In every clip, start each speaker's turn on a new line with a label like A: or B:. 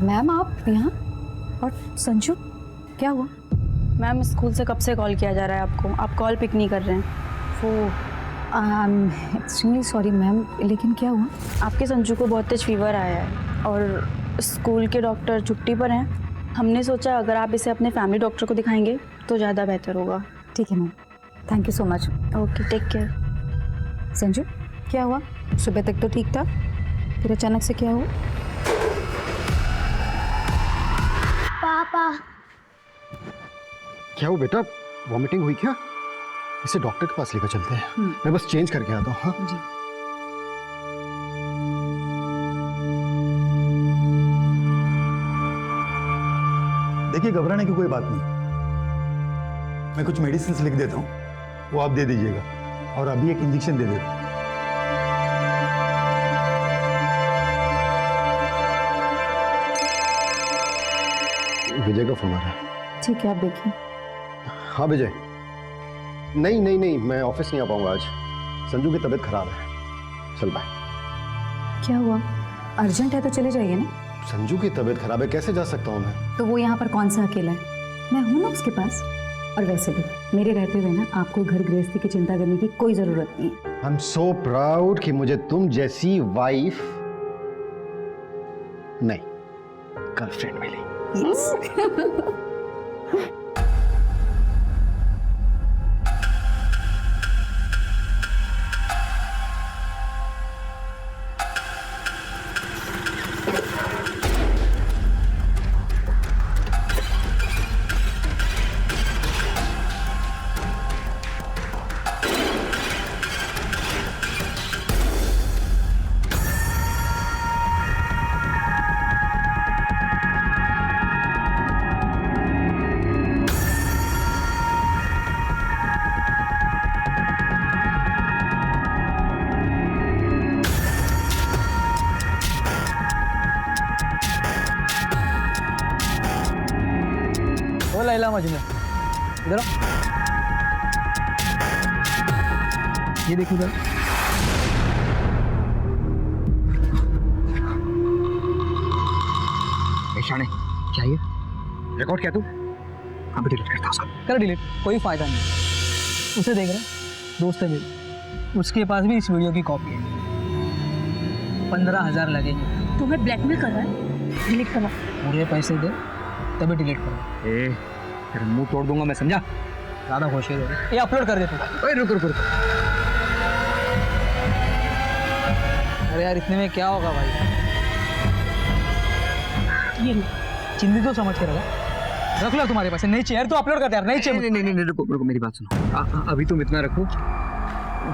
A: Ma'am आप यहाँ? और संजू, क्या हुआ?
B: मैम स्कूल से कब से कॉल किया जा रहा है आपको, आप कॉल पिक नहीं कर रहे हैं।
A: वो एक्सट्रीमली सॉरी मैम, लेकिन क्या हुआ?
B: आपके संजू को बहुत तेज फीवर आया है और स्कूल के डॉक्टर छुट्टी पर हैं। हमने सोचा अगर आप इसे अपने फैमिली डॉक्टर को दिखाएंगे तो ज़्यादा बेहतर होगा।
A: ठीक है ma'am, thank you so much.
B: Okay, take care.
A: Sanju, क्या हुआ? सुबह तक तो ठीक था, फिर अचानक से क्या हुआ?
C: पापा,
D: क्या हुआ बेटा? वॉमिटिंग हुई क्या? इसे डॉक्टर के पास लेकर चलते हैं। मैं बस चेंज करके आता हूँ। हाँ
A: जी।
E: देखिए, घबराने की कोई बात नहीं। मैं कुछ मेडिसिन लिख देता हूँ, वो आप दे दीजिएगा और अभी एक इंजेक्शन दे देता हूँ।
D: विजय का फोन आ रहा है।
A: ठीक है, आप देखिए।
D: हाँ विजय, नहीं नहीं नहीं, मैं ऑफिस नहीं आ पाऊंगा आज। संजू की तबीयत खराब है। चल बाय।
A: क्या हुआ? अर्जेंट है तो चले जाइए ना।
D: संजू की तबीयत खराब है, कैसे जा सकता हूँ मैं?
A: तो वो यहाँ पर कौन सा अकेला है? मैं हूँ ना उसके पास। और वैसे भी मेरे रहते हुए ना आपको घर गृहस्थी की चिंता करने की कोई जरूरत नहीं है।
D: आई एम सो प्राउड कि मुझे तुम जैसी वाइफ नहीं, गर्लफ्रेंड मिली।
F: ओ लैला मजनू, इधर आओ। ये देखो इधर।
D: शाने, क्या ये रिकॉर्ड किया तू? हाँ डिलीट करता उसको।
F: कर डिलीट, कोई फायदा नहीं। उसे देख रहा, दोस्त है मेरी, उसके पास भी इस वीडियो की कॉपी है। 15,000 लगेंगे।
B: तुम्हें ब्लैकमेल कर रहा है? डिलीट करो।
F: पूरे पैसे दे तभी डिलीट करो।
D: तेरा मुंह तोड़ दूंगा मैं, समझा?
F: ज़्यादा होशियार हो रही। ये अपलोड कर दे तू।
D: रुक रुक रुक।
F: अरे यार, इतने में क्या होगा भाई?
B: ये
F: चिंदी तो समझ के रख लो तुम्हारे पास। नहीं चाहिए तो अपलोड कर दे यार। नहीं चाहिए।
D: नहीं रुको रुको, मेरी बात सुनो। अभी तुम इतना रखो,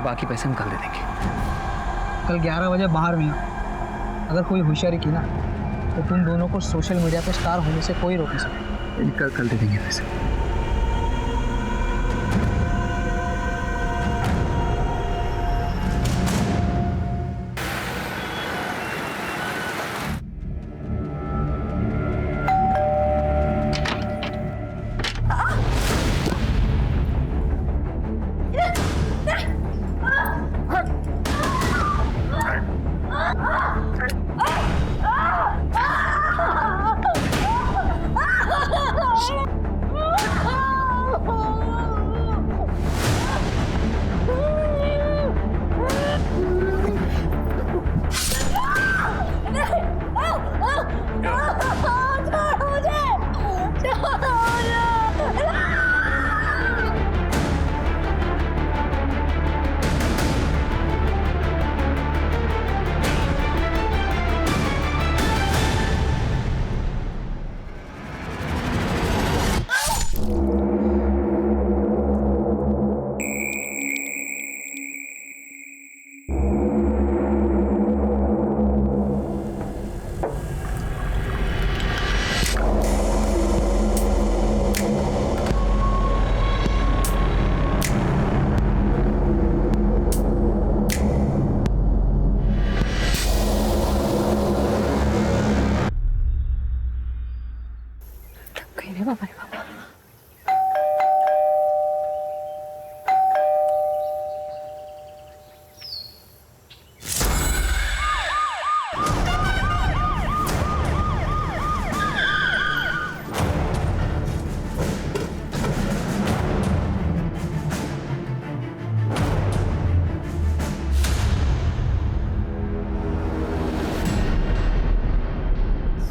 D: बाकी पैसे हम कल दे देंगे।
F: कल 11 बजे बाहर मिलो। अगर कोई होशियारी की ना तो तुम दोनों को सोशल मीडिया पे स्टार होने से कोई रोक नहीं सकता।
D: कल दे देंगे पैसे।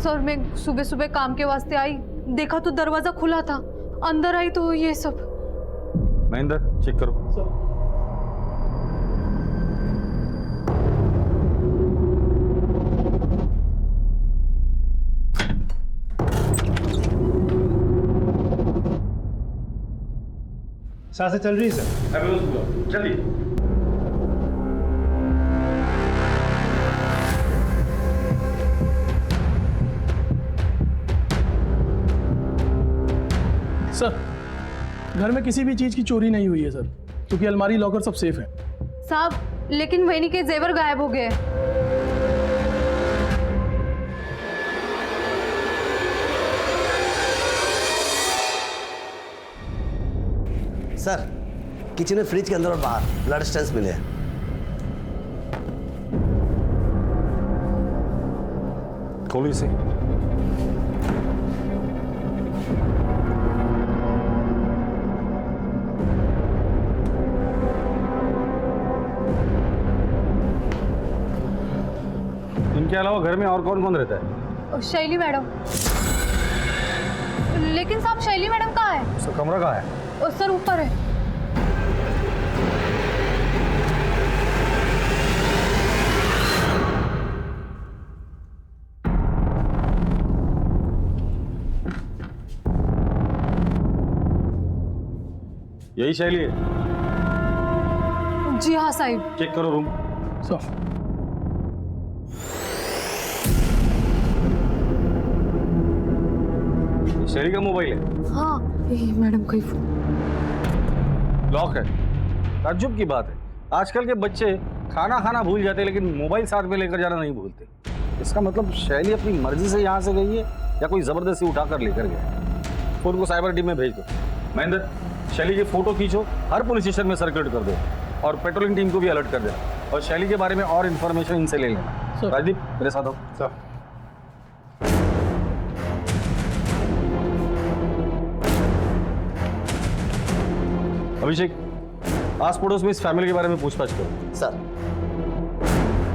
C: सर मैं सुबह सुबह काम के वास्ते आई, देखा तो दरवाजा खुला था, अंदर आई तो ये सब।
G: महेंद्र चेक करो।
E: सांसें चल रही है सर।
G: जल्दी।
H: सर घर में किसी भी चीज की चोरी नहीं हुई है सर, क्योंकि अलमारी लॉकर सब सेफ है।
C: साहब लेकिन वहीनी के जेवर गायब हो गए।
I: सर किचन में फ्रिज के अंदर और बाहर ब्लड स्टेंस मिले हैं।
G: खोलो इसे। इनके अलावा घर में और कौन कौन रहता है?
C: शैली मैडम। लेकिन साहब शैली मैडम कहाँ है?
G: उसका कमरा कहाँ है?
C: सर ऊपर है।
G: यही शैली है?
C: जी हाँ साहिब।
G: चेक करो रूम।
H: सर
G: शैली का मोबाइल है?
C: हाँ मैडम का फोन
G: लॉक है। ताज्जुब की बात है, आजकल के बच्चे खाना खाना भूल जाते हैं लेकिन मोबाइल साथ में लेकर जाना नहीं भूलते। इसका मतलब शैली अपनी मर्जी से यहाँ से गई है या कोई जबरदस्ती उठाकर लेकर गया। फोन को साइबर टीम में भेज दो। महेंद्र शैली की फोटो खींचो, हर पुलिस स्टेशन में सर्कुलेट कर दो और पेट्रोलिंग टीम को भी अलर्ट कर देना और शैली के बारे में और इन्फॉर्मेशन इनसे ले लेना। राजदीप मेरे साथ आओ।
E: सर
G: अभिषेक आस पड़ोस में इस फैमिली के बारे में पूछताछ करो।
I: सर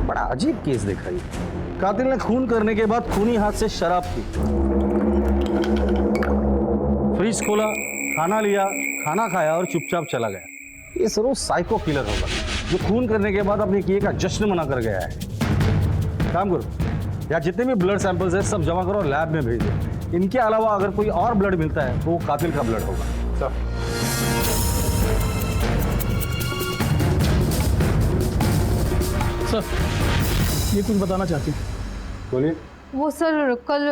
G: बड़ा अजीब केस देखा ये। कातिल ने खून करने के बाद खूनी हाथ से शराब पी, फ्रिज खोला, खाना लिया, खाना खाया और चुपचाप चला गया। ये जरूर साइको किलर होगा जो खून करने के बाद अपने किए का जश्न मना कर गया है। काम करो, या जितने भी ब्लड सैंपल्स है सब जमा करो और लैब में भेज दो। इनके अलावा अगर कोई और ब्लड मिलता है तो वो कातिल का ब्लड होगा।
E: सर
H: सर ये कुछ बताना चाहती हूँ।
G: बोलिए।
C: वो सर कल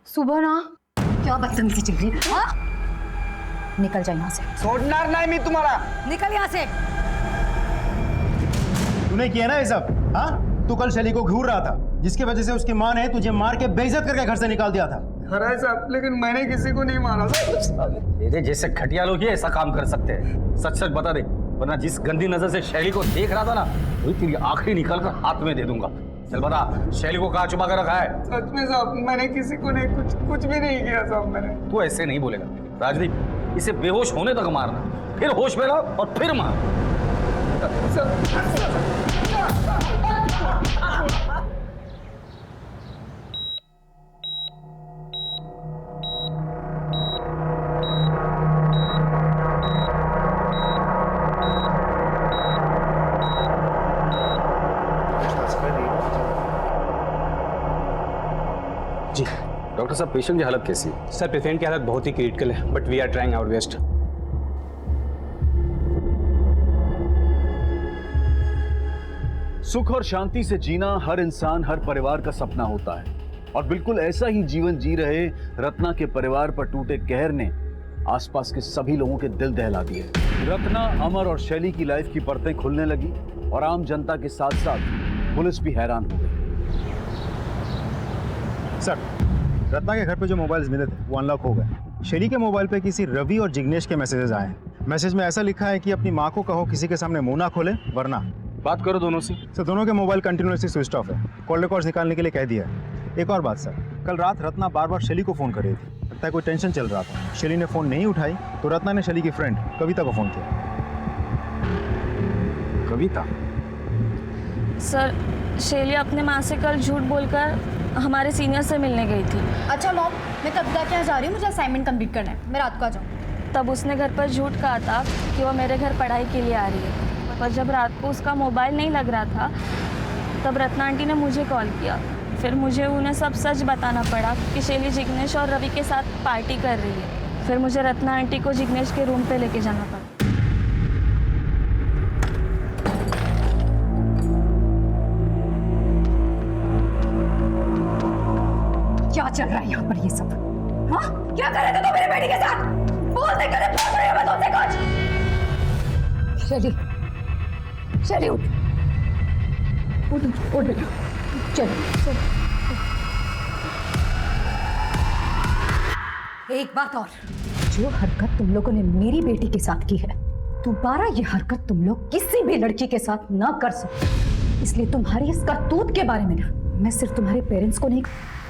C: सुबह ना।
A: क्या बदतमीजी चल रही है? हाँ? निकल जाए यहाँ से।
F: छोड़ना नहीं मैं तुम्हारा।
A: निकल यहाँ से।
E: तूने किया ना ये सब? हाँ तू कल शैली को घूर रहा था जिसकी वजह से उसकी माँ ने तुझे मार के बेइज्जत करके घर से निकाल दिया था।
F: खरा है साहब, लेकिन मैंने किसी को नहीं मारा।
G: तेरे जैसे घटिया लोग ही ऐसा काम कर सकते हैं। सच सच बता दे, वरना जिस गंदी नजर से शैली को देख रहा था ना वही तेरी आखिरी निकाल कर हाथ में दे दूंगा। चल बता, शैली को कहाँ छुपा कर रखा है?
F: सच में साहब मैंने किसी को नहीं, कुछ भी नहीं किया साहब मैंने।
G: तू ऐसे नहीं बोलेगा राजदीप, इसे बेहोश होने तक मारना, फिर होश में लाओ और फिर मार।
H: जी
G: डॉक्टर साहब पेशेंट की हालत कैसी है?
H: सर पेशेंट की हालत बहुत ही क्रिटिकल है, but we are trying our best.
J: सुख और शांति से जीना हर इंसान, हर परिवार का सपना होता है और बिल्कुल ऐसा ही जीवन जी रहे रत्ना के परिवार पर टूटे कहर ने आसपास के सभी लोगों के दिल दहला दिए। रत्ना, अमर और शैली की लाइफ की परतें खुलने लगी और आम जनता के साथ साथ पुलिस भी हैरान हो गई।
E: सर रत्ना के घर पे जो मोबाइल्स मिले थे वो अनलॉक हो गए। शैली के मोबाइल पे किसी रवि और जिग्नेश के मैसेजेस आए हैं। मैसेज में ऐसा लिखा है कि अपनी माँ को कहो किसी के सामने मुंह ना खोले वरना।
G: बात करो दोनों से।
E: सर दोनों के मोबाइल कंटिन्यूसली स्विच ऑफ है, कॉल रिकॉर्ड्स निकालने के लिए कह दिया है। एक और बात सर, कल रात रत्ना बार बार शैली को फ़ोन कर रही थी, लगता है कोई टेंशन चल रहा था। शैली ने फ़ोन नहीं उठाई तो रत्ना ने शैली की फ्रेंड कविता को फ़ोन किया।
G: कविता?
B: सर शैली अपने माँ से कल झूठ बोलकर हमारे सीनियर से मिलने गई थी।
K: अच्छा मॉम, मैं कविता के यहाँ जा रही हूँ, मुझे असाइनमेंट कंप्लीट करना है, मैं रात को आ जाऊँ।
B: तब उसने घर पर झूठ कहा था कि वो मेरे घर पढ़ाई के लिए आ रही है, पर जब रात को उसका मोबाइल नहीं लग रहा था तब रत्ना आंटी ने मुझे कॉल किया। फिर मुझे उन्हें सब सच बताना पड़ा कि शैली जिग्नेश और रवि के साथ पार्टी कर रही है। फिर मुझे रत्ना आंटी को जिग्नेश के रूम पे लेके जाना पड़ा।
A: क्या चल रहा है यहाँ पर ये सब? हाँ, क्या कर रहे थे तुम मेरी बेटी के साथ? बोल दे, कदम पूछ रही हूँ मैं तुमसे कुछ। शैली, शैली उठ बेटा, चल। एक बात और, जो हरकत तुम लोगों ने मेरी बेटी के साथ की है, दोबारा ये हरकत तुम लोग किसी भी लड़की के साथ ना कर सकते। इसलिए तुम्हारी इस करतूत के बारे में ना मैं सिर्फ तुम्हारे पेरेंट्स को नहीं,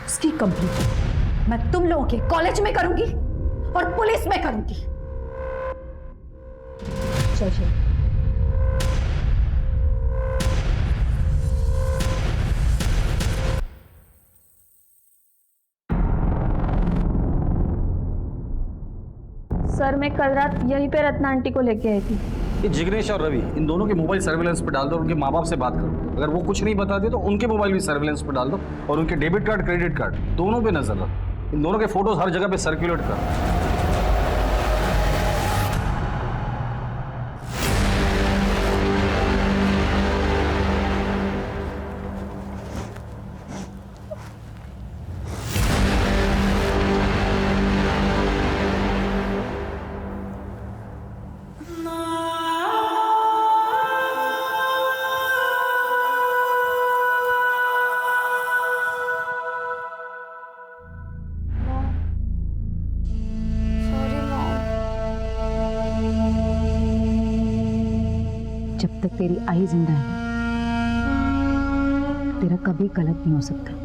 A: उसकी कंप्लेंट मैं तुम लोगों के कॉलेज में करूंगी और पुलिस में करूंगी। चलिए।
B: सर, मैं कल रात यहीं पे रत्ना आंटी को लेके आई थी।
G: ये जिग्नेश और रवि, इन दोनों के मोबाइल सर्विलेंस पे डाल दो और उनके माँ बाप से बात करो। अगर वो कुछ नहीं बताते तो उनके मोबाइल भी सर्विलेंस पे डाल दो और उनके डेबिट कार्ड, क्रेडिट कार्ड दोनों पे नजर रखो। इन दोनों के फोटोज हर जगह पे सर्कुलेट करो।
A: जब तक तेरी आई जिंदा है तेरा कभी गलत नहीं हो सकता।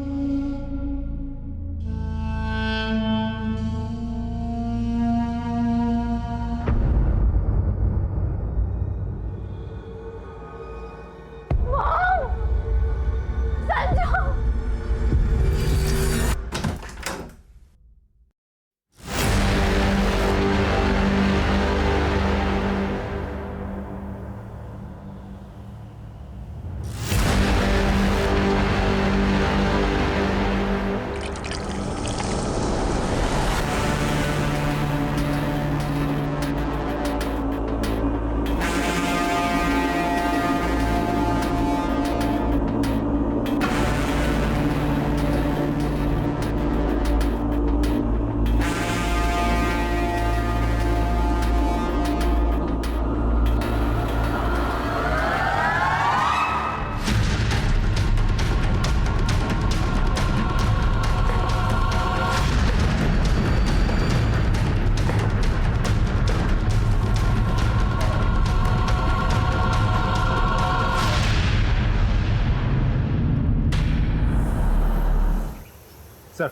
E: सर,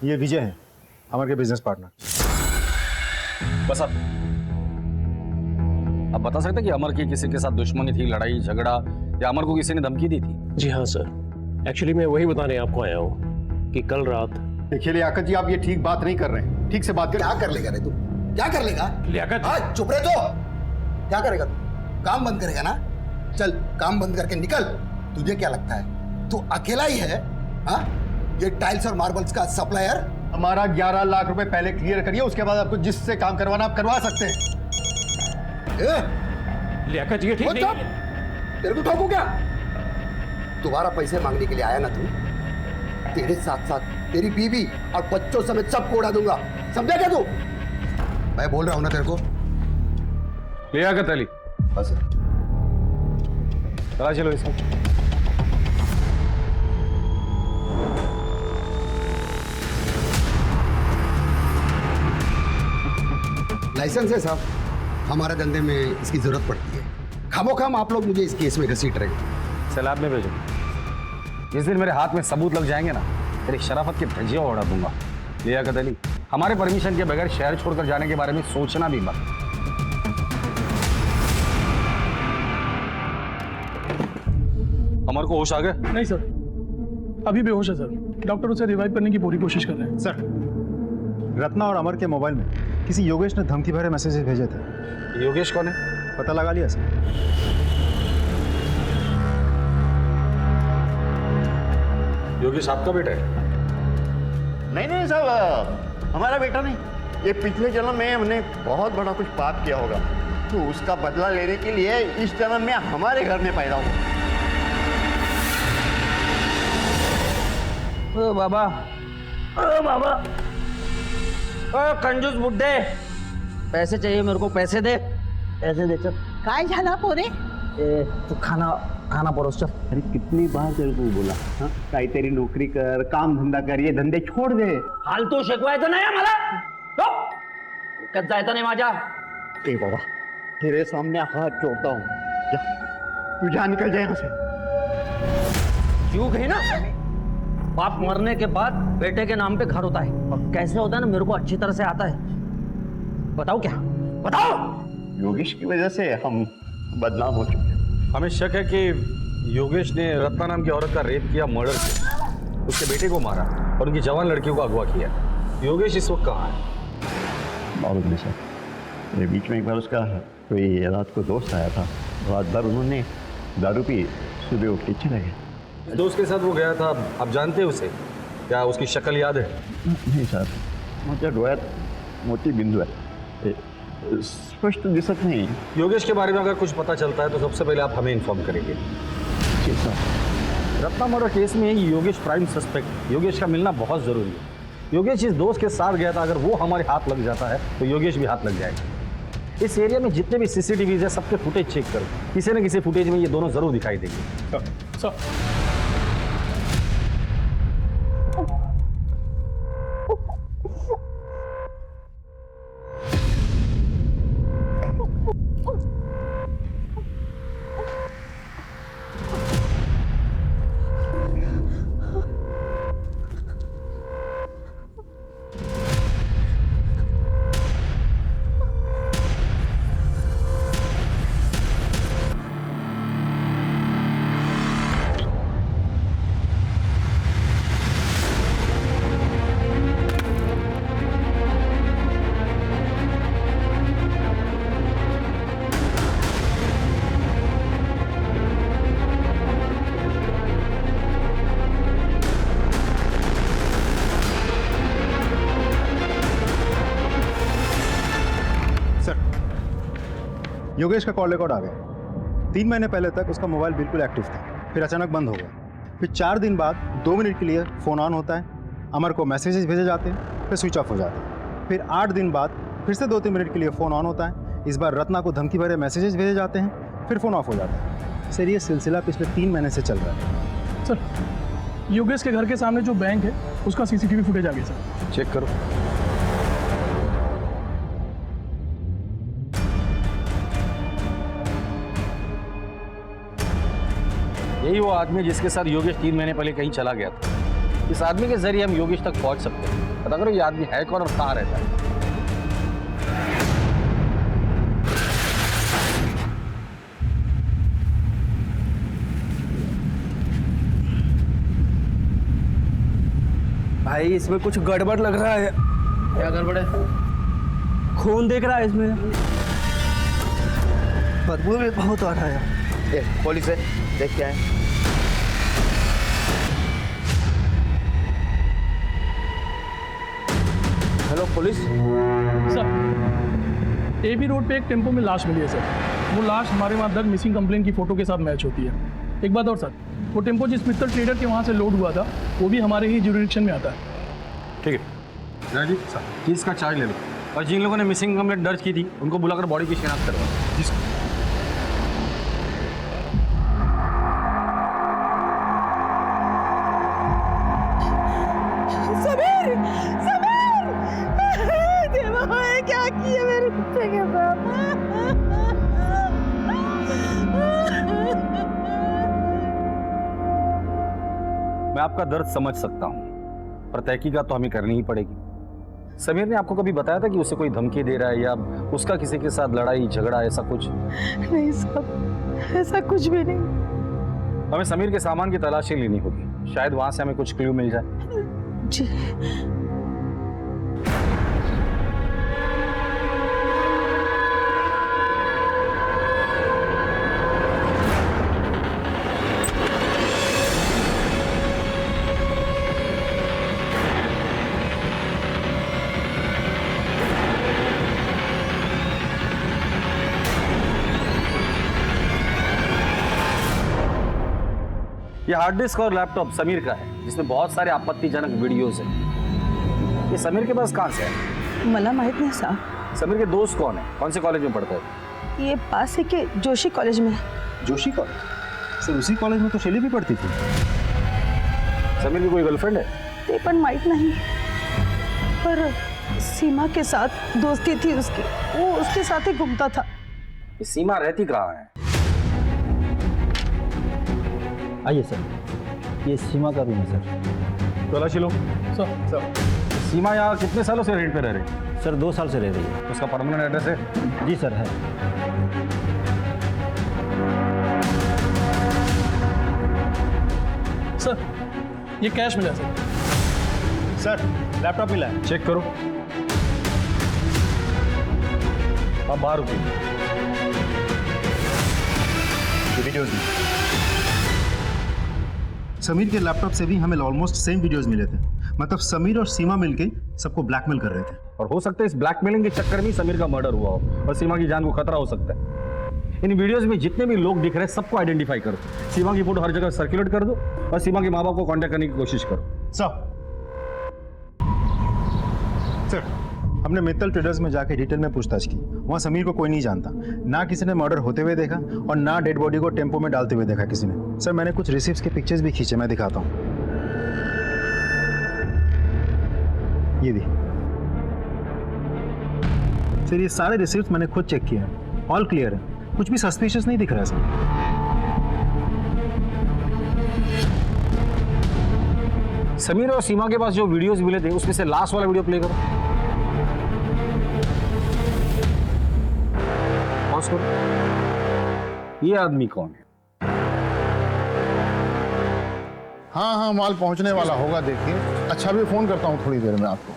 E: ये विजय है, अमर के बिजनेस पार्टनर।
G: बस आप बता सकते कि अमर की किसी के साथ दुश्मनी थी, लड़ाई झगड़ा, या अमर को किसी ने धमकी दी थी?
L: जी हाँ सर, एक्चुअली मैं वही बताने आपको आया हूँ कि कल रात।
D: देखिए लियाकत जी, आप ये ठीक बात नहीं कर रहे हैं। ठीक से बात कर।
I: क्या कर लेगा रे तू? क्या कर लेगा?
L: लियाकत,
I: चुप रहे तो। क्या करेगा तू? काम बंद करेगा ना? चल काम बंद करके निकल। तुझे क्या लगता है तू अकेला ही है? हाँ, ये टाइल्स और मार्बल्स का सप्लायर।
D: हमारा 11 लाख रुपए पहले क्लियर करिए, उसके बाद आपको जिससे काम करवाना आप करवा सकते हैं।
L: लियाकत जी, ठीक नहीं है।
I: तेरे को ठोकू क्या? दोबारा पैसे मांगने के लिए आया ना तू, तेरे साथ साथ तेरी बीवी और बच्चों समेत सबको उड़ा दूंगा, समझा क्या तू? मैं बोल रहा हूं ना तेरे को।
G: लियाकत अली,
D: बस
G: चला चलो इसमें।
I: लाइसेंस है साहब, हमारे धंधे में इसकी जरूरत पड़ती है। खामोखाम आप लोग मुझे इस केस में घसीट रहे हैं।
G: सैलाब में भेजो। जिस दिन मेरे हाथ में सबूत लग जाएंगे ना, तेरी शराफत के धज्जियां उड़ा दूंगा। लियाकत अली, हमारे परमिशन के बगैर शहर छोड़कर जाने के बारे में सोचना भी मत। अमर को होश आ गए?
H: नहीं सर, अभी बेहोश है सर। डॉक्टर उसे रिवाइव करने की पूरी कोशिश कर रहे हैं।
E: सर, रत्ना और अमर के मोबाइल में किसी योगेश ने धमकी भरे मैसेजेस भेजे थे।
G: योगेश कौन है?
E: पता लगा लिया सर?
G: योगेश आपका बेटा है?
I: नहीं साहब, हमारा बेटा नहीं। ये पिछले जन्म में हमने बहुत बड़ा कुछ पाप किया होगा, तो उसका बदला लेने के लिए इस जन्म में हमारे घर में पैदा हुआ।
G: ओ बाबा, ओ बाबा, ओ कंजूस बुड्ढे, पैसे चाहिए मेरे को, पैसे दे, पैसे दे। चल
F: काय झाला पोरे?
G: तू खाना परोस चल।
I: अरे कितनी बार तेरे को बोला, हाँ काही तेरी नौकरी कर, काम धंदा कर, ये धंदे छोड़ दे।
G: फालतू शिकवायचं नाही मला, कच जायचं नाही माझ्या।
I: ए बाबा, तेरे सामने हाथ जोड़ता हूँ, जा तू जा, निकल जाए यहाँ से।
G: क्यों गई ना? बाप मरने के बाद बेटे के नाम पे घर होता है, और कैसे होता है ना मेरे को अच्छी तरह से आता है। बताओ क्या? बताओ।
I: योगेश की वजह से हम बदनाम हो चुके हैं।
G: हमें शक है कि योगेश ने रत्ना नाम की औरत का रेप किया, मर्डर किया, उसके बेटे को मारा और उनकी जवान लड़कियों को अगवा किया। योगेश इस वक्त कहाँ है?
I: बहुत सर, मेरे बीच में एक बार उसका कोई रात को दोस्त आया था, रात भर उन्होंने दारू पी, सुबह उठ के चले गए।
G: दोस्त के साथ वो गया था, आप जानते हैं उसे? क्या उसकी शक्ल याद है?
I: नहीं सर, माझ्या डोळ्यात मोठी बिंदू है, स्पष्ट दिसत नहीं।
G: योगेश के बारे में अगर कुछ पता चलता है तो सबसे पहले आप हमें इन्फॉर्म करेंगे।
I: जी सर।
G: रत्ना मर्डर केस में योगेश प्राइम सस्पेक्ट, योगेश का मिलना बहुत जरूरी है। योगेश इस दोस्त के साथ गया था, अगर वो हमारे हाथ लग जाता है तो योगेश भी हाथ लग जाएगा। इस एरिया में जितने भी सीसीटीवी है सबके फुटेज चेक करो, किसी न किसी फुटेज में ये दोनों जरूर दिखाई देंगे।
H: सर
E: योगेश का कॉल रिकॉर्ड आ गया। 3 महीने पहले तक उसका मोबाइल बिल्कुल एक्टिव था, फिर अचानक बंद हो गया। फिर 4 दिन बाद 2 मिनट के लिए फ़ोन ऑन होता है, अमर को मैसेजेस भेजे जाते हैं, फिर स्विच ऑफ हो जाते हैं। फिर 8 दिन बाद फिर से 2-3 मिनट के लिए फ़ोन ऑन होता है, इस बार रत्ना को धमकी भरे मैसेजेस भेजे जाते हैं, फिर फ़ोन ऑफ हो जाता है। सर ये सिलसिला पिछले 3 महीने से चल रहा है।
H: सर, योगेश के घर के सामने जो बैंक है उसका सीसीटीवी फुटेज आ गया सर।
G: चेक करो। यही वो आदमी जिसके साथ योगेश 3 महीने पहले कहीं चला गया था। इस आदमी के जरिए हम योगेश तक पहुंच सकते हैं। पता करो ये आदमी है कौन और कहाँ रहता है।
F: भाई इसमें कुछ गड़बड़ लग रहा है।
G: क्या गड़बड़ है?
F: खून देख रहा है इसमें, बदबू भी बहुत आ रहा है।
I: पुलिस है, देख क्या है।
G: Hello police.
H: Sir, AB road पे एक टेम्पो में लाश मिली है सर। वो लाश हमारे वहाँ दर्ज मिसिंग कंप्लेंट की फ़ोटो के साथ मैच होती है। एक बात और सर, वो टेम्पो जिस मित्तल ट्रेडर के वहाँ से लोड हुआ था वो भी हमारे ही जुरिडिक्शन में आता है।
G: ठीक है राजीव सर, केस का चार्ज ले लो और जिन लोगों ने मिसिंग कंप्लेंट दर्ज की थी उनको बुलाकर बॉडी की शिनाख्त करवाओ।
F: समीर, समीर, देवा क्या किया मेरे कुत्ते के साथ?
G: मैं आपका दर्द समझ सकता हूँ, पर तहकीकात तो हमें करनी ही पड़ेगी। समीर ने आपको कभी बताया था कि उसे कोई धमकी दे रहा है या उसका किसी के साथ लड़ाई झगड़ा ऐसा कुछ?
F: नहीं साहब, ऐसा कुछ भी नहीं।
G: हमें समीर के सामान की तलाशी लेनी होगी। शायद वहां से हमें कुछ क्लू मिल जाए।
C: जी
G: ये हार्ड डिस्क और लैपटॉप समीर का है, जिसमें बहुत सारे आपत्तिजनक वीडियोस हैं। ये समीर के पास कहाँ से है?
M: मला माहित नाही साहब।
G: समीर के दोस्त कौन है? कौन से कॉलेज में पढ़ते हैं?
M: ये पास है के जोशी कॉलेज में।
E: जोशी कॉलेज? सर उसी कॉलेज में तो शैली भी पढ़ती थी।
G: समीर की कोई गर्लफ्रेंड है?
M: ते पण माहित नहीं, पर सीमा के साथ दोस्ती थी उसकी, वो उसके साथ ही घूमता था।
G: ये सीमा रहती कहाँ है?
F: आइए सर, ये सीमा का रूम है सर।
G: तलाशी लो। सर सीमा यहाँ कितने सालों से रेंट पे रह रही है?
F: सर 2 साल से रह रही है।
G: उसका परमानेंट एड्रेस है?
F: जी सर है।
H: सर ये कैश मिला सर।
E: सर लैपटॉप मिला है।
G: चेक करो। आप बाहर रुकिए।
E: वीडियोस भी। समीर के लैपटॉप से भी हमें ऑलमोस्ट सेम वीडियोस मिले थे। मतलब समीर और सीमा मिलके सबको ब्लैकमेल कर रहे थे।
G: और हो सकता है इस ब्लैकमेलिंग के चक्कर में समीर का मर्डर हुआ हो और सीमा की जान को खतरा हो सकता है। इन वीडियोस में जितने भी लोग दिख रहे हैं सबको आइडेंटिफाई करो। सीमा की फोटो हर जगह सर्कुलेट कर दो और सीमा के माँ बाप को कांटेक्ट करने की कोशिश करो।
E: सर हमने मित्तल ट्रेडर्स में जाके डिटेल में पूछताछ की। वहाँ समीर को कोई नहीं जानता, ना किसी ने मर्डर होते हुए देखा और ना डेड बॉडी को टेम्पो में डालते हुए देखा किसी ने। सर मैंने कुछ रिसीप्ट्स के पिक्चर्स भी खींचे, मैं दिखाता हूँ। ये भी सर, ये सारे रिसीप्ट्स मैंने खुद चेक किए हैं, ऑल क्लियर है, कुछ भी सस्पिशियस नहीं दिख रहा है सर।
G: समीर और सीमा के पास जो वीडियोस मिले थे उसमें से लास्ट वाला वीडियो प्ले करो। पॉज करो। ये आदमी कौन है?
N: हाँ माल पहुंचने वाला होगा, देखिए। अच्छा भी फोन करता हूँ थोड़ी देर में आपको।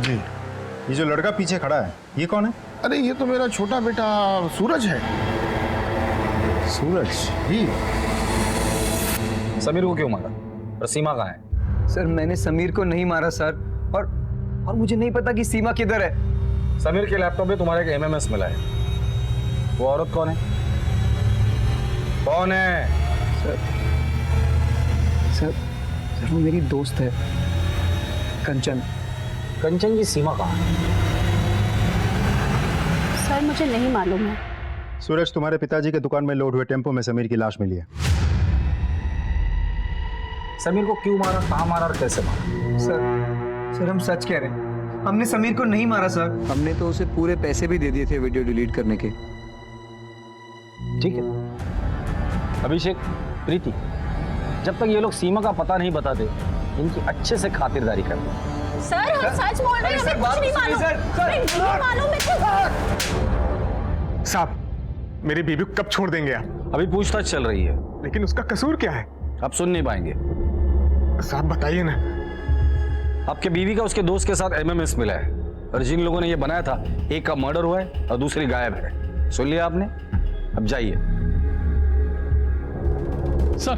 E: जी ये जो लड़का पीछे खड़ा है ये कौन है?
N: अरे ये तो मेरा छोटा बेटा सूरज है।
E: सूरज जी।
G: समीर को क्यों मारा और सीमा कहाँ है?
F: सर मैंने समीर को नहीं मारा सर, और मुझे नहीं पता कि सीमा किधर है।
G: समीर के लैपटॉप में तुम्हारा एक एमएमएस मिला है। वो औरत कौन है? कौन है?
F: सर वो मेरी दोस्त है, कंचन।
G: कंचन की सीमा कहाँ है?
M: सर मुझे नहीं मालूम है।
E: सूरज तुम्हारे पिताजी के दुकान में लोड हुए टेम्पो में समीर की लाश मिली है।
G: समीर को क्यों मारा, कहाँ मारा और कैसे मारा?
F: सर हम सच कह रहे हैं, हमने समीर को नहीं मारा सर। हमने तो उसे पूरे पैसे भी दे दिए थे वीडियो डिलीट करने के।
G: ठीक है अभिषेक, प्रीति, जब तक ये लोग सीमा का पता नहीं बताते इनकी अच्छे से खातिरदारी करते।
K: सर हम सच बोल रहे हैं, हमें कुछ नहीं मालूम। हमें नहीं मालूम है।
N: साहब मेरी बीबी को कब छोड़ देंगे आप?
G: अभी पूछताछ चल रही है।
N: लेकिन उसका कसूर क्या है?
G: आप सुन नहीं पाएंगे।
N: साहब बताइए ना।
G: आपके बीवी का उसके दोस्त के साथ एमएमएस मिला है और जिन लोगों ने ये बनाया था एक का मर्डर हुआ है और दूसरी गायब है। सुन लिया आपने? अब जाइए।
H: सर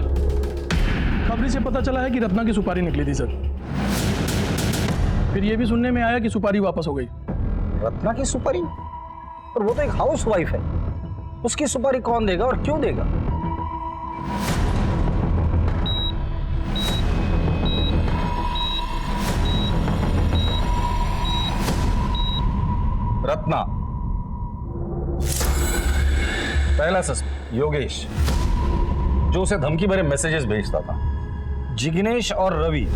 H: खबरी से पता चला है कि रत्ना की सुपारी निकली थी सर। फिर ये भी सुनने में आया कि सुपारी वापस हो गई।
G: रत्ना की सुपारी? और वो तो एक हाउस वाइफ है, उसकी सुपारी कौन देगा और क्यों देगा? रत्ना, पहला सस्पेक्ट योगेश, जो उसे धमकी भरे मैसेजेस भेजता था। जिग्नेश और रवि,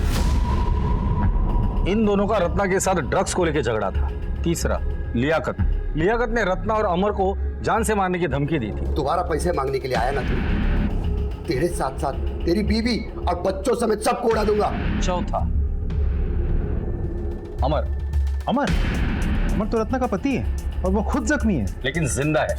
G: इन दोनों का रत्ना के साथ ड्रग्स को लेकर झगड़ा था। तीसरा लियाकत, लियाकत ने रत्ना और अमर को जान से मारने की धमकी दी थी।
I: दोबारा पैसे मांगने के लिए आया ना तू, तेरे साथ साथ तेरी बीवी और बच्चों समेत सबको उड़ा दूंगा।
G: चौथा अमर।
E: अमर? अमर तो रत्ना का पति है और वो खुद जख्मी है।
G: लेकिन जिंदा है।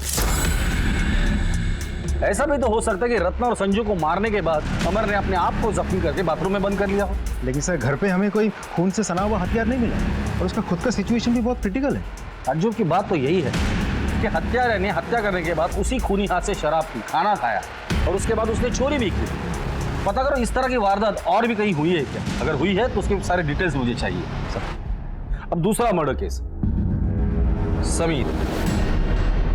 G: ऐसा भी तो हो सकता है कि रत्ना और संजू को मारने के बाद अमर ने अपने आप को जख्मी करके बाथरूम में बंद कर लिया हो।
E: लेकिन सर घर पे हमें कोई खून से सना हुआ हथियार नहीं मिला और उसका खुद का सिचुएशन भी बहुत क्रिटिकल है।
G: ताज्जुब की बात तो यही है कि हत्यारे ने हत्या करने के बाद उसी खूनी हाथ से शराब पी, खाना खाया और उसके बाद उसने चोरी भी की। पता करो इस तरह की वारदात और भी कहीं हुई है क्या? अगर हुई है तो उसके सारे डिटेल्स मुझे चाहिए सब। अब दूसरा मर्डर केस, समीर।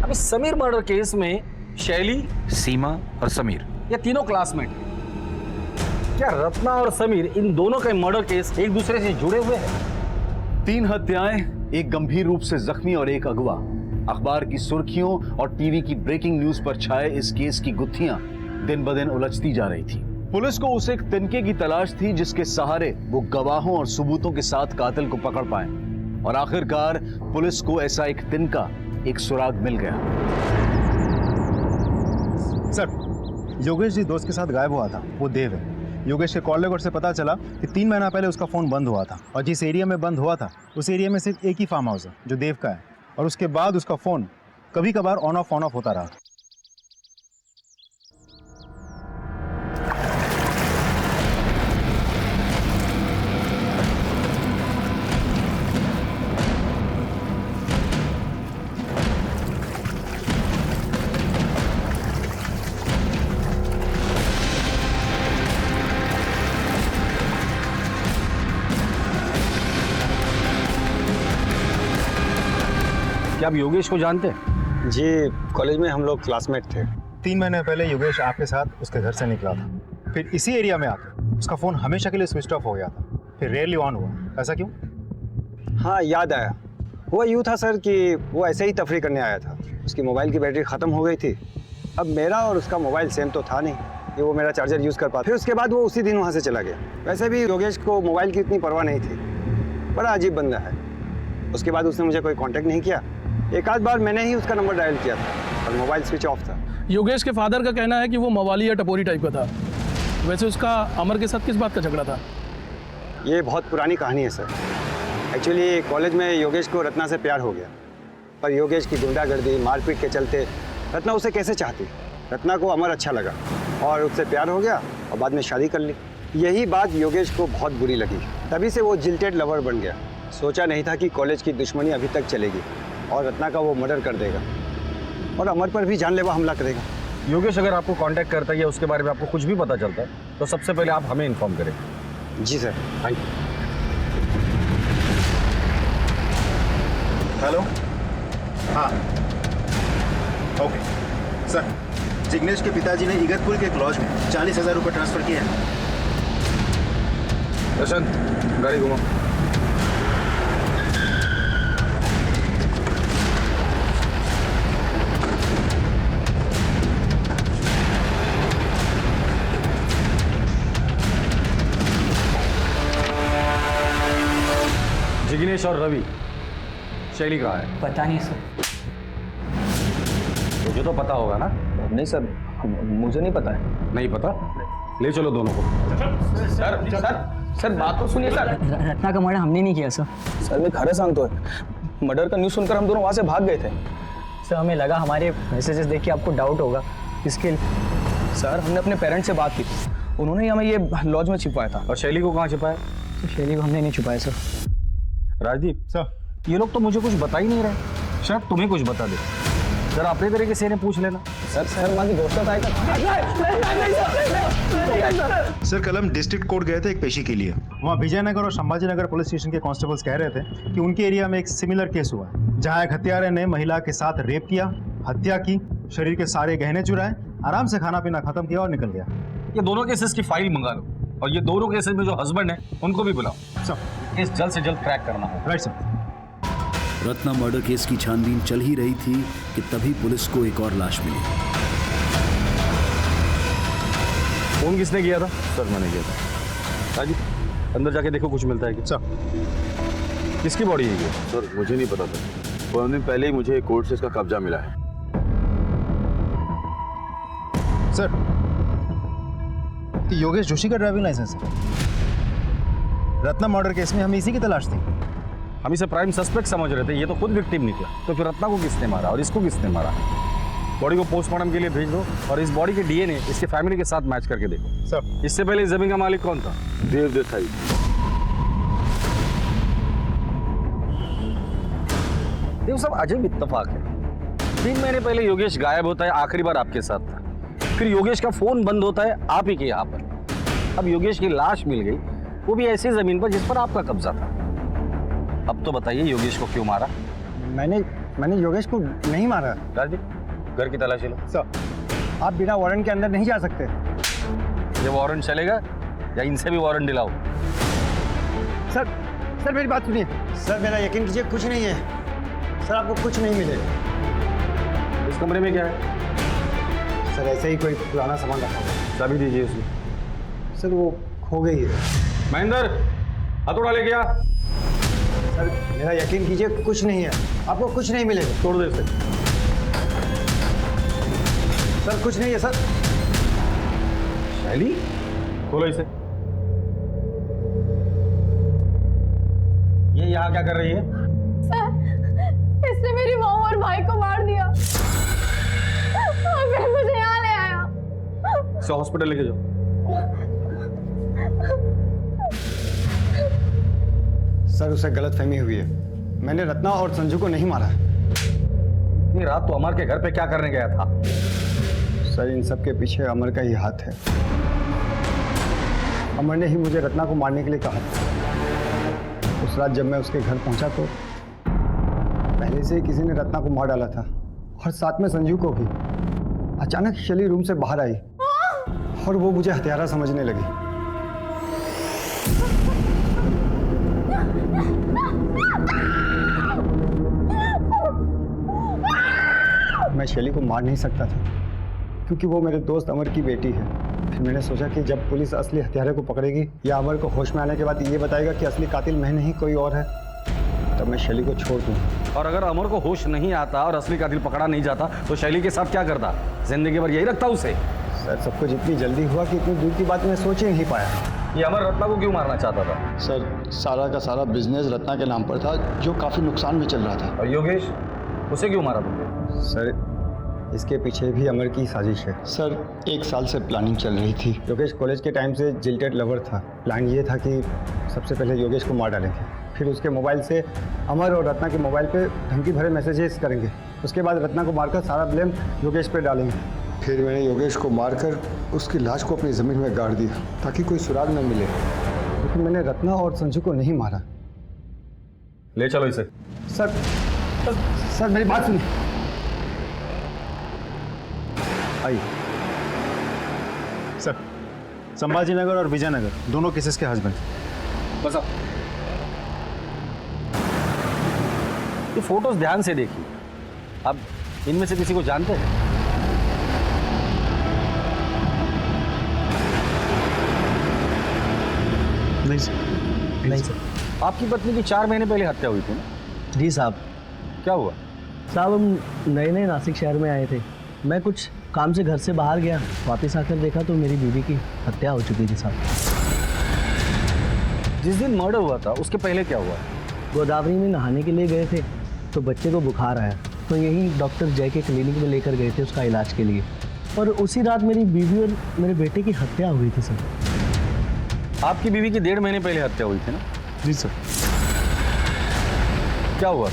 G: अब इस समीर मर्डर केस में शैली, सीमा और समीर ये तीनों क्लासमेट हैं। क्या रत्ना और समीर इन दोनों के मर्डर केस एक दूसरे से जुड़े हुए हैं?
J: 3 हत्याएं, एक गंभीर रूप से जख्मी और एक अगवा। अखबार की सुर्खियों और टीवी की ब्रेकिंग न्यूज पर छाए इस केस की गुत्थियां दिन ब दिन उलझती जा रही थी। पुलिस को उस एक तिनके की तलाश थी जिसके सहारे वो गवाहों और सबूतों के साथ कातिल को पकड़ पाए और आखिरकार पुलिस को ऐसा एक तिनका, एक सुराग मिल गया।
E: सर, योगेश जी दोस्त के साथ गायब हुआ था, वो देव है। योगेश के कॉल लॉग से पता चला कि 3 महीना पहले उसका फोन बंद हुआ था और जिस एरिया में बंद हुआ था उस एरिया में सिर्फ एक ही फार्म हाउस है जो देव का है और उसके बाद उसका फोन कभी कभार ऑन ऑफ होता रहा।
G: क्या आप योगेश को जानते हैं?
O: जी, कॉलेज में हम लोग क्लासमेट थे।
E: 3 महीने पहले योगेश आपके साथ उसके घर से निकला था, फिर इसी एरिया में आकर उसका फ़ोन हमेशा के लिए स्विच ऑफ हो गया था, फिर रेयरली ऑन हुआ। ऐसा क्यों?
O: हाँ, याद आया। हुआ यूँ था सर कि वो ऐसे ही तफरी करने आया था, उसकी मोबाइल की बैटरी ख़त्म हो गई थी। अब मेरा और उसका मोबाइल सेम तो था नहीं कि वो मेरा चार्जर यूज़ कर पाता। फिर उसके बाद वो उसी दिन वहाँ से चला गया। वैसे भी योगेश को मोबाइल की इतनी परवाह नहीं थी, बड़ा अजीब बंदा है। उसके बाद उसने मुझे कोई कॉन्टैक्ट नहीं किया। एक आध बार मैंने ही उसका नंबर डायल किया था और मोबाइल स्विच ऑफ था।
H: योगेश के फादर का कहना है कि वो मवाली या टपोरी टाइप का था। वैसे उसका अमर के साथ किस बात का झगड़ा था?
O: ये बहुत पुरानी कहानी है सर। एक्चुअली कॉलेज में योगेश को रत्ना से प्यार हो गया, पर योगेश की गुंडागर्दी, मारपीट के चलते रत्ना उसे कैसे चाहती। रत्ना को अमर अच्छा लगा और उससे प्यार हो गया और बाद में शादी कर ली। यही बात योगेश को बहुत बुरी लगी, तभी से वो जिल्टेड लवर बन गया। सोचा नहीं था कि कॉलेज की दुश्मनी अभी तक चलेगी और रत्ना का वो मर्डर कर देगा और अमर पर भी जानलेवा हमला करेगा।
G: योगेश अगर आपको कांटेक्ट करता है या उसके बारे में आपको कुछ भी पता चलता है तो सबसे पहले आप हमें इन्फॉर्म करें।
O: जी सर।
G: Thank you.
E: हेलो, हाँ, ओके सर। जिग्नेश के पिताजी ने इगतपुर के एक लॉज में 40,000 रुपये ट्रांसफर किए हैं।
G: प्रशांत, गाड़ी घुमाओ। जिग्नेश और रवि, शैली कहाँ है?
F: पता नहीं सर।
G: मुझे तो पता होगा ना?
F: नहीं सर, मुझे नहीं पता है।
G: नहीं पता? ले चलो दोनों को।
F: सर सर सर बात तो सुनिए सर। रत्ना का मर्डर हमने नहीं किया सर। सर मैं खरा सांगतो है, मर्डर का न्यूज़ सुनकर हम दोनों वहाँ से भाग गए थे। सर हमें लगा हमारे मैसेजेस देख के आपको डाउट होगा, इसके लिए सर हमने अपने पेरेंट्स से बात की, उन्होंने हमें ये लॉज में छिपाया था।
G: और शैली को कहाँ छिपाया?
F: तो शैली को हमने नहीं छुपाया सर।
G: राजदीप सर, ये लोग तो मुझे कुछ बता ही नहीं रहे, शायद तुम्हें कुछ बता दे। जरा अपने तरीके से इन्हें पूछ लेना।
F: सर हमारी दोस्तों का
E: सर कल हम डिस्ट्रिक्ट कोर्ट गए थे एक पेशी के लिए। वहाँ विजयनगर और संभाजीनगर पुलिस स्टेशन के कांस्टेबल्स कह रहे थे कि उनके एरिया में एक सिमिलर केस हुआ है जहाँ एक हत्यारे ने महिला के साथ रेप किया, हत्या की, शरीर के सारे गहने चुराए, आराम से खाना पीना खत्म किया और निकल गया।
G: ये दोनों केसेस की फाइल मंगा लो और ये दोनों केसेस में जो हस्बैंड है उनको भी बुलाओ। सर केस जल्द से जल्द क्रैक करना है।
E: Right sir.
J: Ratna murder case की छानबीन चल ही रही थी कि तभी पुलिस को एक और लाश मिली।
G: फोन किसने किया था?
E: सर मैंने किया था।
G: राजी, अंदर जाके देखो कुछ मिलता है कि?
E: सर
G: किसकी बॉडी है ये?
J: सर मुझे नहीं पता था, 1 दिन पहले ही मुझे कोर्ट से इसका कब्जा मिला है।
E: सर योगेश जोशी का ड्राइविंग लाइसेंस है। रत्ना मर्डर केस में हमें इसी की तलाश थी।
G: हम इसे प्राइम सस्पेक्ट समझ रहे थे, ये तो खुद विक्टिम निकला। तो फिर रत्ना को किसने मारा और इसको किसने मारा? बॉडी को पोस्टमार्टम के लिए भेज दो और इस बॉडी के डीएनए इसके फैमिली के साथ मैच करके देखो।
E: सर
G: इससे पहले इस जमीन का मालिक कौन था?
J: देव देसाई।
G: ये सब अजब इत्तेफाक है। 3 महीने पहले योगेश गायब होता है, आखिरी बार आपके साथ था। फिर योगेश का फोन बंद होता है आप ही के यहाँ पर। अब योगेश की लाश मिल गई, वो भी ऐसी जमीन पर जिस पर आपका कब्जा था। अब तो बताइए योगेश को क्यों मारा?
O: मैंने योगेश को नहीं मारा।
G: राजदीप घर की तलाशी लो।
O: सर आप बिना वारंट के अंदर नहीं जा सकते।
G: ये वारंट चलेगा या इनसे भी वारंट दिलाओ?
O: सर मेरी बात सुनिए। सर मेरा यकीन कीजिए कुछ नहीं है। सर आपको कुछ नहीं मिलेगा।
G: इस कमरे में क्या है?
O: सर ऐसे ही कोई पुराना सामान रखा हुआ।
G: चाबी दीजिए उसमें।
O: सर वो खो गई है।
G: महेंद्र हथौड़ा लेके आ।
O: सर मेरा यकीन कीजिए कुछ नहीं है, आपको कुछ नहीं मिलेगा।
G: तोड़ दे इसे।
O: सर कुछ नहीं है सर।
G: शैली खोलो इसे। ये यहाँ क्या कर रही है?
C: सर इसने मेरी माँ और भाई को मार दिया और फिर मुझे यहाँ ले आया।
G: इसे हॉस्पिटल लेके जाओ।
O: सर उसे गलतफहमी हुई है। मैंने रत्ना और संजू को नहीं मारा।
G: ये रात तो अमर के घर पे क्या करने गया था?
O: सर इन सब के पीछे अमर का ही हाथ है। अमर ने ही मुझे रत्ना को मारने के लिए कहा था। उस रात जब मैं उसके घर पहुंचा तो पहले से ही किसी ने रत्ना को मार डाला था और साथ में संजू को भी। अचानक शैली रूम से बाहर आई और वो मुझे हत्यारा समझने लगी। मैं शैली को मार नहीं सकता था क्योंकि वो मेरे दोस्त अमर की बेटी है। फिर मैंने सोचा कि जब पुलिस असली हत्यारे को पकड़ेगी या अमर को होश में आने के बाद ये बताएगा कि असली कातिल मैं नहीं कोई और है, तब मैं शैली को छोड़ दूँ।
G: और अगर अमर को होश नहीं आता और असली कातिल पकड़ा नहीं जाता तो शैली के साथ क्या करता? जिंदगी भर यही रखता उसे?
O: सर सब कुछ इतनी जल्दी हुआ कि इतनी दूर की बात मैं सोच ही नहीं पाया।
G: ये अमर रत्ना को क्यों मारना चाहता था?
N: सर सारा का सारा बिजनेस रत्ना के नाम पर था जो काफी नुकसान में चल रहा था।
G: और योगेश उसे क्यों मारा तुमने?
O: सर इसके पीछे भी अमर की साजिश है।
N: सर 1 साल से प्लानिंग चल रही थी।
O: योगेश कॉलेज के टाइम से जिल्टेड लवर था। प्लान ये था कि सबसे पहले योगेश को मार डालेंगे, फिर उसके मोबाइल से अमर और रत्ना के मोबाइल पे धमकी भरे मैसेजेस करेंगे। उसके बाद रत्ना को मारकर सारा ब्लेम योगेश पे डालेंगे।
I: फिर मैंने योगेश को मारकर उसकी लाश को अपनी ज़मीन में गाड़ दिया ताकि कोई सुराग न मिले।
O: लेकिन मैंने रत्ना और संजू को नहीं मारा।
G: ले चलो इसे।
O: सर मेरी बात सुनिए। आइए।
E: सर संभाजी नगर और विजयनगर दोनों केसेस के हस्बैंड।
G: बस अब ये फोटोज ध्यान से देखिए। अब इनमें से किसी को जानते हैं?
E: नहीं सर।
F: नहीं सर।
G: आपकी पत्नी की 4 महीने पहले हत्या हुई थी ना?
F: जी साहब।
G: क्या हुआ?
F: साहब हम नए नए नासिक शहर में आए थे। मैं कुछ काम से घर से बाहर गया, वापस आकर देखा तो मेरी बीवी की हत्या हो चुकी थी साहब।
G: जिस दिन मर्डर हुआ था उसके पहले क्या हुआ?
F: गोदावरी में नहाने के लिए गए थे तो बच्चे को बुखार आया तो यही डॉक्टर जय के क्लिनिक में लेकर गए थे उसका इलाज के लिए। और उसी रात मेरी बीवी और मेरे बेटे की हत्या हुई थी सर।
G: आपकी बीवी की 1.5 महीने पहले हत्या हुई थी ना?
E: जी सर।
G: क्या हुआ?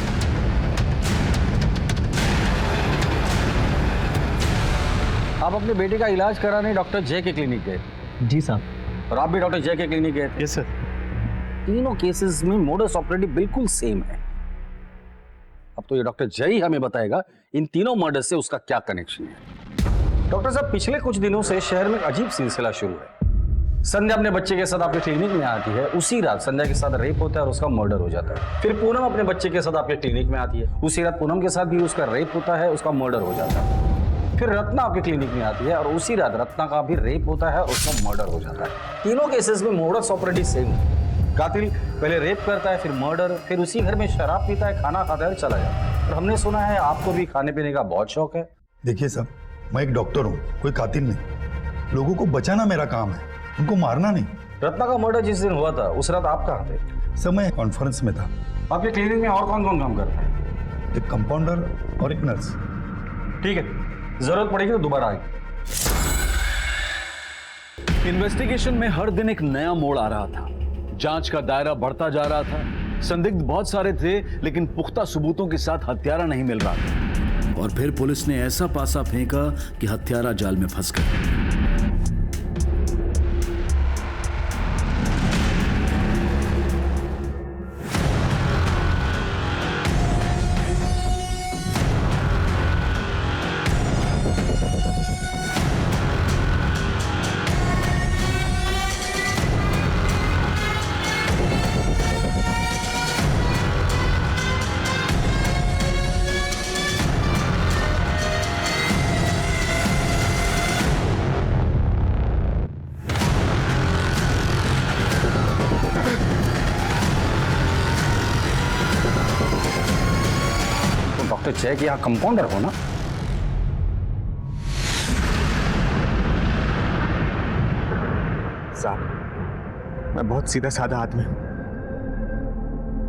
G: आप अपने बेटे का इलाज कराने डॉक्टर जय के क्लिनिक गए?
F: जी साहब।
G: और आप भी डॉक्टर जय के क्लिनिक गए?
E: Yes sir.
G: तीनों केसेस में मोडस ऑपरेंडी बिल्कुल सेम है। अब तो ये डॉक्टर जय ही हमें बताएगा इन तीनों मर्डर से उसका क्या कनेक्शन है। डॉक्टर साहब पिछले कुछ दिनों से शहर में अजीब सिलसिला शुरू है। संध्या अपने बच्चे के साथ आपके क्लिनिक में आती है, उसी रात संध्या के साथ रेप होता है और उसका मर्डर हो जाता है। फिर पूनम अपने बच्चे के साथ आपके क्लिनिक में आती है, उसी रात पूनम के साथ भी उसका रेप होता है, उसका मर्डर हो जाता है। फिर रत्ना आपके क्लिनिक में आती है और उसी रात रत्ना का भी रेप होता है और उसका मर्डर हो जाता है। तीनों केसेस में मोडस ऑपरेंडी सेम है। कातिल पहले रेप करता है, फिर मर्डर, फिर उसी घर में शराब पीता है, खाना खाता है और चला जाता है। और हमने सुना है आपको भी खाने पीने का बहुत शौक है।
P: देखिए साहब, मैं एक डॉक्टर हूँ, कोई कातिल नहीं। लोगों को बचाना मेरा काम है, उनको मारना नहीं।
G: रत्ना का मर्डर जिस दिन हुआ था उस रात आप कहाँ थे?
P: सर मैं कॉन्फ्रेंस में था।
G: आपके क्लिनिक में और कौन कौन काम करता है?
P: एक कंपाउंडर और एक नर्स।
G: ठीक है, जरूरत पड़ेगी तो दोबारा आएगी।
J: इन्वेस्टिगेशन में हर दिन एक नया मोड़ आ रहा था, जांच का दायरा बढ़ता जा रहा था। संदिग्ध बहुत सारे थे, लेकिन पुख्ता सबूतों के साथ हत्यारा नहीं मिल रहा था। और फिर पुलिस ने ऐसा पासा फेंका कि हत्यारा जाल में फंस गया।
G: डॉक्टर चेक या कंपाउंडर हो ना?
E: साहब, मैं बहुत सीधा साधा आदमी हूं।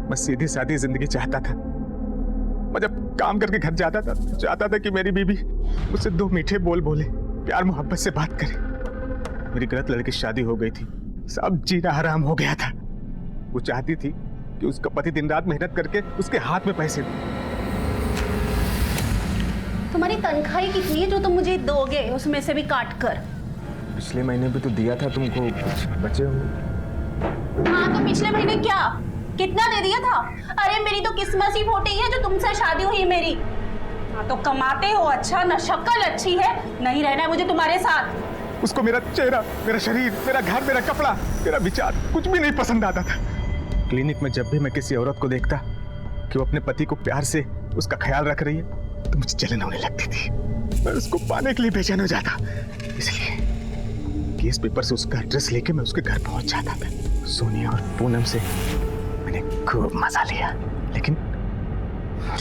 E: मैं सीधी सादी जिंदगी चाहता था। मैं जब काम करके घर जाता था, चाहता था कि मेरी बीबी मुझसे 2 मीठे बोल बोले, प्यार मोहब्बत से बात करे। मेरी गलत लड़की की शादी हो गई थी, सब जीना हराम हो गया था। वो चाहती थी कि उसका पति दिन रात मेहनत करके उसके हाथ में पैसे दे।
K: तुम्हारी तनख्वाह कितनी है जो तुम मुझे दोगे, उसमें से भी काट कर?
E: पिछले महीने भी तो दिया था तुमको, कुछ बचे हो।
K: हाँ, तो पिछले महीने क्या कितना दे दिया था? अरे मेरी तो किस्मत ही फूटी है जो तुमसे शादी हुई है मेरी। हाँ, तो कमाते हो अच्छा, न शक्ल अच्छी है, नहीं रहना है मुझे तुम्हारे साथ।
E: उसको मेरा चेहरा, मेरा शरीर, मेरा घर, मेरा कपड़ा, मेरा विचार कुछ भी नहीं पसंद आता था। क्लिनिक में जब भी मैं किसी औरत को देखता कि वो अपने पति को प्यार से उसका ख्याल रख रही है, तो मुझे जलन होने लगती थी। मैं उसको पाने के लिए बेचैन हो जाता। इसलिए केस पेपर से उसका एड्रेस लेके मैं उसके घर पहुंच जाता था। सोनिया और पूनम से मैंने खूब मजा लिया, लेकिन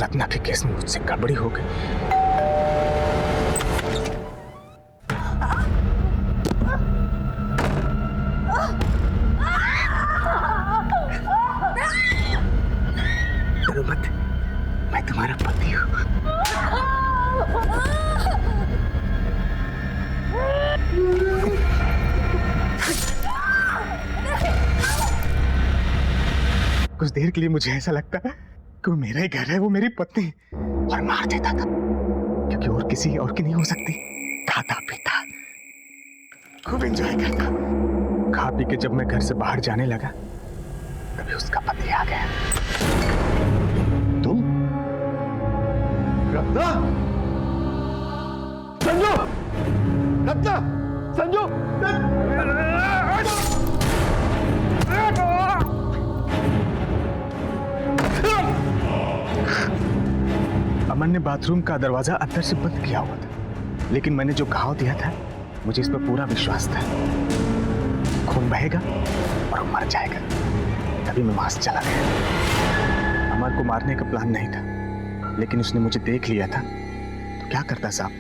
E: रत्ना के केस में मुझसे गड़बड़ी हो गई। डरो मत, मैं तुम्हारा पति हूँ। कुछ देर के लिए मुझे ऐसा लगता कि वो मेरा ही घर है, वो मेरी पत्नी, और मार देता था, क्योंकि और किसी और की नहीं हो सकती। खाता पीता, खूब एंजॉय करता। खा पी के जब मैं घर से बाहर जाने लगा, तभी उसका पति आ गया।
I: तुम? रत्ना? संजू! रत्ना! संजू!
E: अमन ने बाथरूम का दरवाजा अंदर से बंद किया हुआ था, लेकिन मैंने जो घाव दिया था, मुझे इस पर पूरा विश्वास था। खून बहेगा और वो मर जाएगा। तभी मैं वहां से चला गया। अमन को मारने का प्लान नहीं था, लेकिन उसने मुझे देख लिया था, तो क्या करता साहब?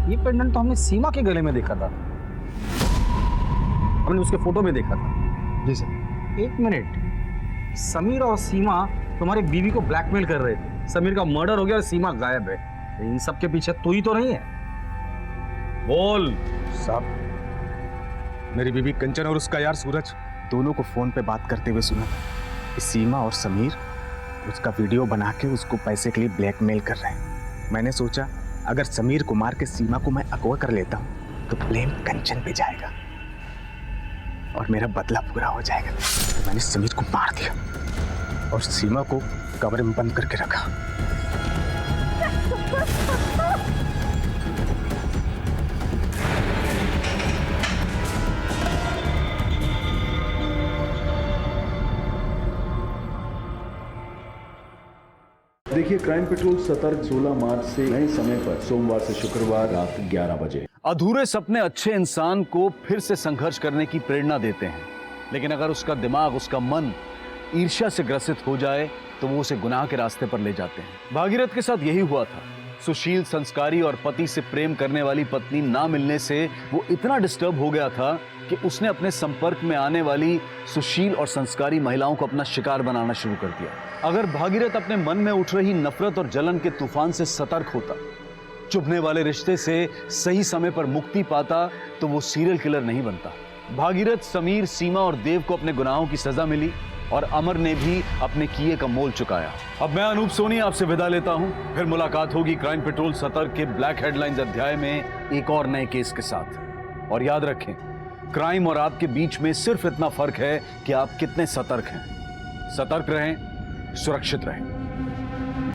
G: ये पेंडेंट तो हमने सीमा के गले में देखा था, हमने उसके फोटो में देखा था।
E: जी सर।
G: एक मिनट, समीर और सीमा तुम्हारे बीवी को ब्लैकमेल कर रहे थे। समीर का मर्डर हो गया और सीमा गायब है। इन सब के पीछे तू ही तो नहीं है? बोल।
E: साहब, मेरी बीवी कंचन और उसका यार सूरज दोनों को फोन पे बात करते हुए सुना कि सीमा और समीर उसका वीडियो बना के उसको पैसे के लिए ब्लैकमेल कर रहे हैं। मैंने सोचा अगर समीर को मार के सीमा को मैं अगवा कर लेता हूँ तो ब्लेम कंचन पे जाएगा और मेरा बदला पूरा हो जाएगा। तो मैंने समीर को मार दिया और सीमा को कमरे में बंद करके रखा।
J: देखिए क्राइम पेट्रोल सतर्क 16 मार्च से नए समय पर सोमवार से शुक्रवार रात 11 बजे। अधूरे सपने अच्छे इंसान को फिर से संघर्ष करने की प्रेरणा देते हैं, लेकिन अगर उसका दिमाग, उसका मन ईर्ष्या से ग्रसित हो जाए तो वो उसे गुनाह के रास्ते पर ले जाते हैं। भागीरथ के साथ यही हुआ था। सुशील संस्कारी और पति से प्रेम करने वाली पत्नी ना मिलने से वो इतना डिस्टर्ब हो गया था कि उसने अपने संपर्क में आने वाली सुशील और संस्कारी महिलाओं को अपना शिकार बनाना शुरू कर दिया। अगर भागीरथ अपने मन में उठ रही नफरत और जलन के तूफान से सतर्क होता, चुभने वाले रिश्ते से सही समय पर मुक्ति पाता, तो वो सीरियल किलर नहीं बनता। भागीरथ, समीर, सीमा और देव को अपने गुनाहों की सजा मिली और अमर ने भी अपने किए का मोल चुकाया। अब मैं अनूप सोनी आपसे विदा लेता हूं। फिर मुलाकात होगी क्राइम पेट्रोल सतर्क के ब्लैक हेडलाइंस अध्याय में एक और नए केस के साथ। और याद रखें, क्राइम और आपके बीच में सिर्फ इतना फर्क है कि आप कितने सतर्क हैं। सतर्क रहें, सुरक्षित रहें।